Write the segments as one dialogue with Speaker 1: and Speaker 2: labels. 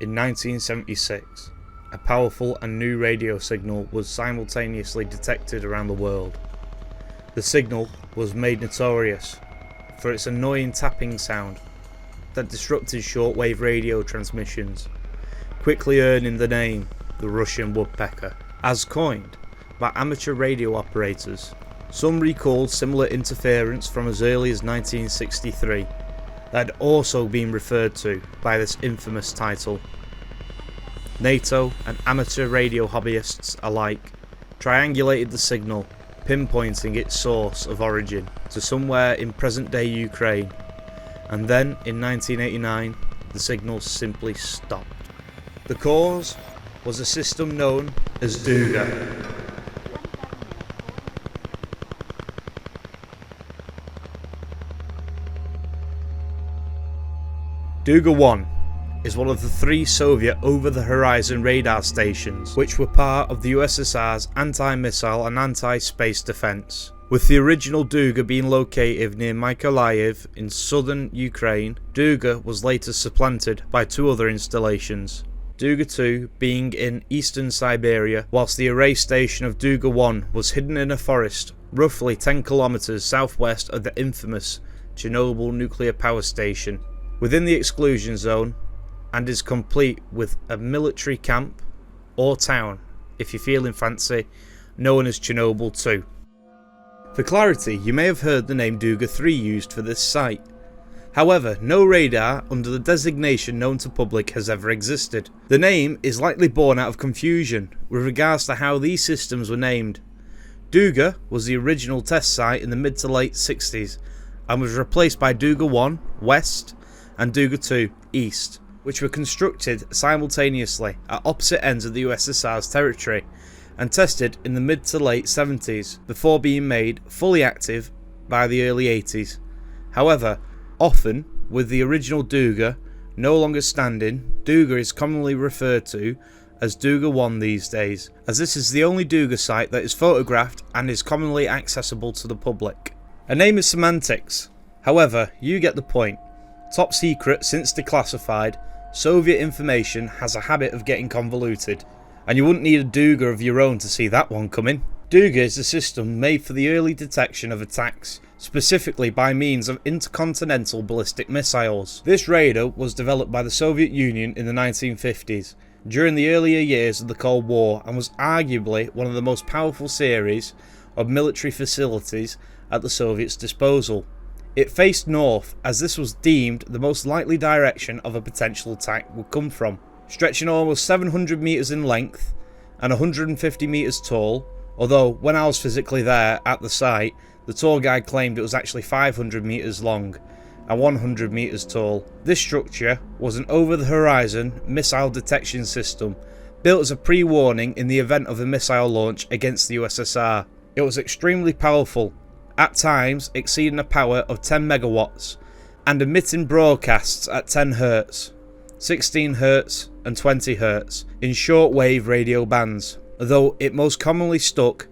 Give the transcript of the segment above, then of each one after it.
Speaker 1: In 1976, a powerful and new radio signal was simultaneously detected around the world. The signal was made notorious for its annoying tapping sound that disrupted shortwave radio transmissions, quickly earning the name the Russian Woodpecker. As coined by amateur radio operators, some recalled similar interference from as early as 1963 that had also been referred to by this infamous title. NATO and amateur radio hobbyists alike triangulated the signal, pinpointing its source of origin to somewhere in present-day Ukraine, and then in 1989 the signal simply stopped. The cause was a system known as Duga. Duga 1 is one of the 3 Soviet over-the-horizon radar stations which were part of the USSR's anti-missile and anti-space defense. With the original Duga being located near Mykolaiv in southern Ukraine, Duga was later supplanted by 2 other installations. Duga 2 being in eastern Siberia, whilst the array station of Duga 1 was hidden in a forest roughly 10 kilometers southwest of the infamous Chernobyl nuclear power station, within the exclusion zone, and is complete with a military camp or town, if you're feeling fancy, known as Chernobyl 2. For clarity, you may have heard the name Duga 3 used for this site. However, no radar under the designation known to public has ever existed. The name is likely born out of confusion with regards to how these systems were named. Duga was the original test site in the mid to late 60s and was replaced by Duga 1 West and Duga 2 East, which were constructed simultaneously at opposite ends of the USSR's territory and tested in the mid to late 70s before being made fully active by the early 80s. However, often with the original Duga no longer standing, Duga is commonly referred to as Duga 1 these days, as this is the only Duga site that is photographed and is commonly accessible to the public. A name is semantics, however, you get the point. Top secret since declassified, Soviet information has a habit of getting convoluted, and you wouldn't need a Duga of your own to see that one coming. Duga is a system made for the early detection of attacks, specifically by means of intercontinental ballistic missiles. This radar was developed by the Soviet Union in the 1950s, during the earlier years of the Cold War, and was arguably one of the most powerful series of military facilities at the Soviets' disposal. It faced north, as this was deemed the most likely direction of a potential attack would come from. Stretching almost 700 metres in length and 150 metres tall, although when I was physically there at the site, the tour guide claimed it was actually 500 metres long and 100 metres tall. This structure was an over-the-horizon missile detection system built as a pre-warning in the event of a missile launch against the USSR. It was extremely powerful, at times exceeding a power of 10 megawatts, and emitting broadcasts at 10 Hz, 16 Hz and 20 Hz in shortwave radio bands, though it most commonly stuck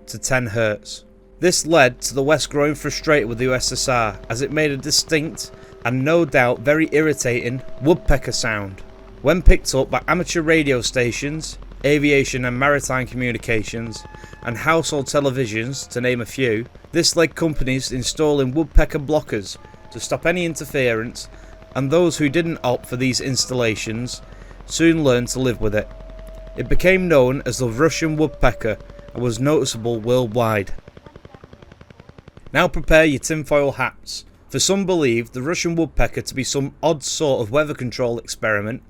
Speaker 1: to 10 Hz. This led to the West growing frustrated with the USSR, as it made a distinct and no doubt very irritating woodpecker sound. When picked up by amateur radio stations, aviation and maritime communications, and household televisions, to name a few, this led companies installing woodpecker blockers to stop any interference, and those who didn't opt for these installations soon learned to live with it. It became known as the Russian Woodpecker and was noticeable worldwide. Now prepare your tinfoil hats, for some believe the Russian Woodpecker to be some odd sort of weather control experiment,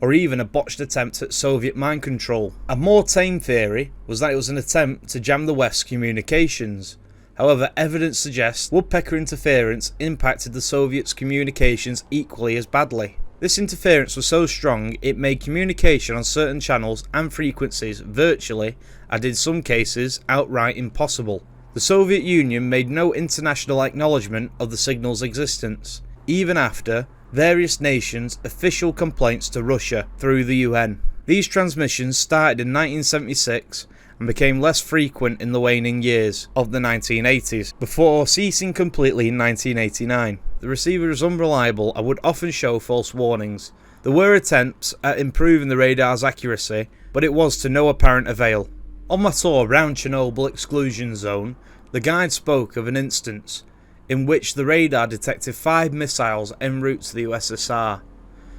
Speaker 1: or even a botched attempt at Soviet mind control. A more tame theory was that it was an attempt to jam the West's communications. However, evidence suggests woodpecker interference impacted the Soviets' communications equally as badly. This interference was so strong it made communication on certain channels and frequencies virtually, and in some cases, outright impossible. The Soviet Union made no international acknowledgement of the signal's existence, even after various nations' official complaints to Russia through the UN. These transmissions started in 1976 and became less frequent in the waning years of the 1980s, before ceasing completely in 1989. The receiver was unreliable and would often show false warnings, There were attempts at improving the radar's accuracy, but it was to no apparent avail. On my tour around Chernobyl exclusion zone, the guide spoke of an instance in which the radar detected 5 missiles en route to the USSR.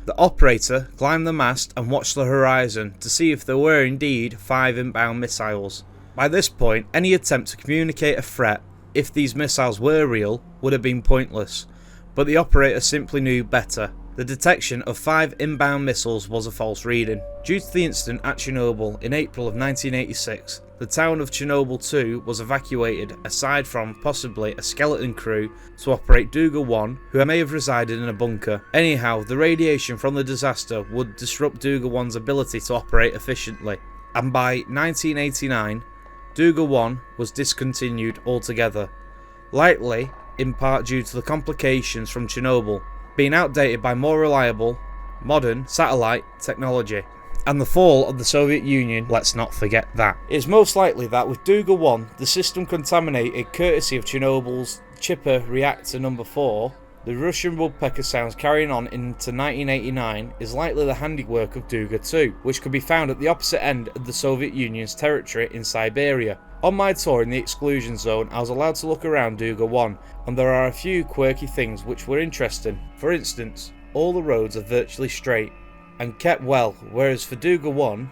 Speaker 1: The operator climbed the mast and watched the horizon to see if there were indeed 5 inbound missiles. By this point, any attempt to communicate a threat, if these missiles were real, would have been pointless, but the operator simply knew better. The detection of 5 inbound missiles was a false reading. Due to the incident at Chernobyl in April of 1986, the town of Chernobyl 2 was evacuated, aside from possibly a skeleton crew to operate Duga 1, who may have resided in a bunker. Anyhow, the radiation from the disaster would disrupt Duga 1's ability to operate efficiently, and by 1989, Duga 1 was discontinued altogether, likely in part due to the complications from Chernobyl being outdated by more reliable, modern satellite technology. And the fall of the Soviet Union, let's not forget that. It is most likely that with Duga 1, the system contaminated courtesy of Chernobyl's Chipper Reactor number 4, the Russian Woodpecker sounds carrying on into 1989 is likely the handiwork of Duga 2, which could be found at the opposite end of the Soviet Union's territory in Siberia. On my tour in the exclusion zone, I was allowed to look around Duga 1, and there are a few quirky things which were interesting. For instance, all the roads are virtually straight and kept well, whereas for Duga 1,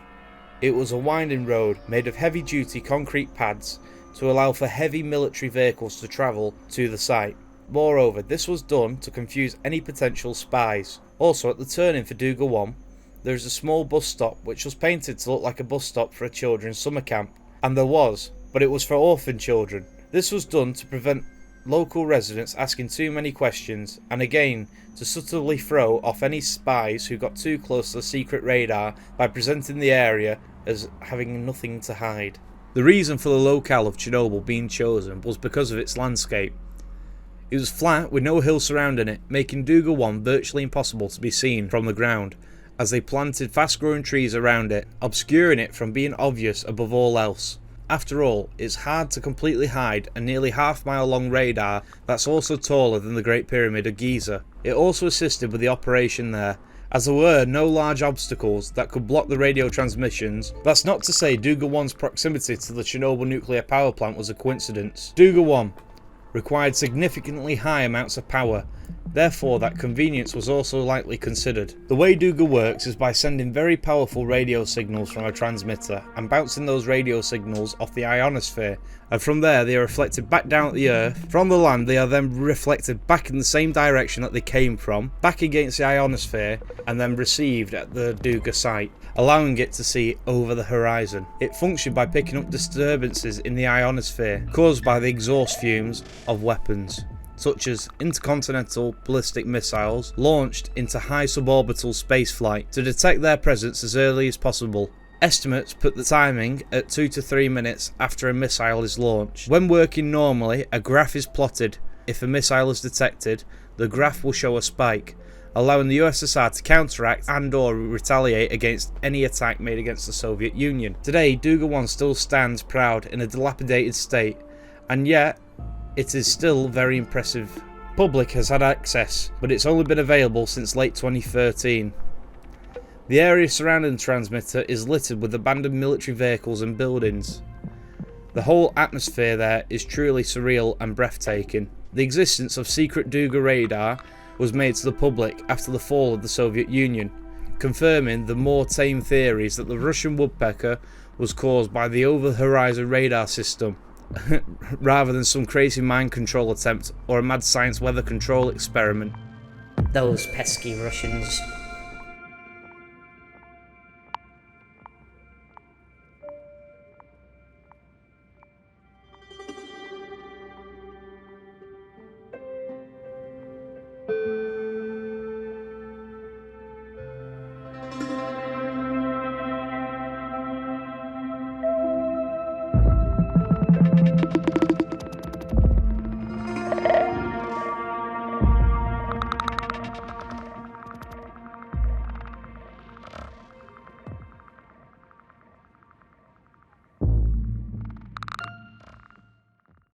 Speaker 1: it was a winding road made of heavy-duty concrete pads to allow for heavy military vehicles to travel to the site. Moreover, this was done to confuse any potential spies. Also, at the turning for Duga 1, there is a small bus stop which was painted to look like a bus stop for a children's summer camp. And there was, but it was for orphan children. This was done to prevent local residents asking too many questions, and again to subtly throw off any spies who got too close to the secret radar by presenting the area as having nothing to hide. The reason for the locale of Chernobyl being chosen was because of its landscape. It was flat with no hill surrounding it, making Duga 1 virtually impossible to be seen from the ground, as they planted fast-growing trees around it, obscuring it from being obvious above all else. After all, it's hard to completely hide a nearly half-mile long radar that's also taller than the Great Pyramid of Giza. It also assisted with the operation there, as there were no large obstacles that could block the radio transmissions. That's not to say Duga 1's proximity to the Chernobyl nuclear power plant was a coincidence. Duga 1 required significantly high amounts of power, therefore that convenience was also likely considered. The way Duga works is by sending very powerful radio signals from a transmitter and bouncing those radio signals off the ionosphere, and from there they are reflected back down at the Earth. From the land they are then reflected back in the same direction that they came from, back against the ionosphere, and then received at the Duga site, allowing it to see over the horizon. It functioned by picking up disturbances in the ionosphere caused by the exhaust fumes of weapons, such as intercontinental ballistic missiles launched into high suborbital spaceflight, to detect their presence as early as possible. Estimates put the timing at 2 to 3 minutes after a missile is launched. When working normally, a graph is plotted. If a missile is detected, the graph will show a spike, allowing the USSR to counteract and or retaliate against any attack made against the Soviet Union. Today, Duga 1 still stands proud in a dilapidated state, and yet it is still very impressive. Public has had access, but it's only been available since late 2013. The area surrounding the transmitter is littered with abandoned military vehicles and buildings. The whole atmosphere there is truly surreal and breathtaking. The existence of secret Duga radar was made to the public after the fall of the Soviet Union, confirming the more tame theories that the Russian Woodpecker was caused by the over-the-horizon radar system, rather than some crazy mind control attempt or a mad science weather control experiment.
Speaker 2: Those pesky Russians.